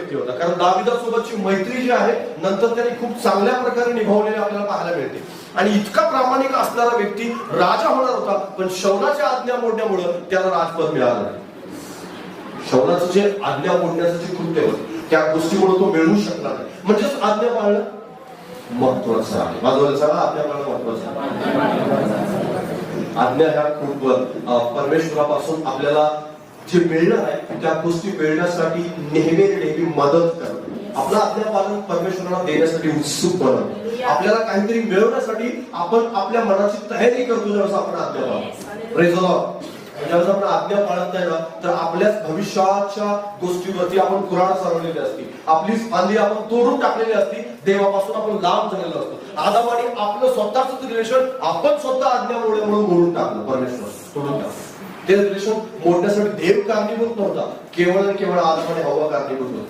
व्यक्ती होता, कारण दाविदासोबतची मैत्री जी आहे नंतर त्यांनी खूप चांगल्या प्रकारे निभावलेली आपल्याला पाहायला मिळते. आणि इतका प्रामाणिक असणारा व्यक्ती राजा होणार होता, पण शौलाच्या आज्ञा मोडण्यामुळे त्याला राजपद मिळालं नाही. शौलाचं जे आज्ञा मोडण्याचं जे कृत्य होतं त्या गोष्टीमुळे तो मिळवू शकला नाही. म्हणजेच आज्ञा पाळणं महत्वाचं आहे. बाजूला सांगा, आज्ञा पाळणं महत्वाचं आहे. आज्ञा ह्या खूप परमेश्वरापासून आपल्याला जे मिळणार आहे त्या गोष्टी मिळण्यासाठी नेहमी मदत करणं, आपलं आज्ञा पालन परमेश्वराला देण्यासाठी उत्सुक बनवणं, आपल्याला काहीतरी मिळवण्यासाठी आपण आपल्या मनाची तयारी करतो. जसं आपण आज्ञा पाळतो, प्रेज द लॉर्ड. ज्यावेळेस आपण आज्ञा पाळत नाही ना, तर आपल्याच भविष्याच्या गोष्टीवरती आपण कुऱ्हाड सरवलेली असते, आपली फांदी आपण तोडून टाकलेली असते, देवापासून आपण लांब झालेलो असतो. आदाम आणि आपलं स्वतःच रिलेशन आपण स्वतः आज्ञा मोडून टाकलं, परमेश्वर तोडून टाकलं. ते रिलेशन मोडण्यासाठी देव कारणीभूत नव्हता, केवळ आणि केवळ आदाम आणि हव्वा कारणीभूत होता.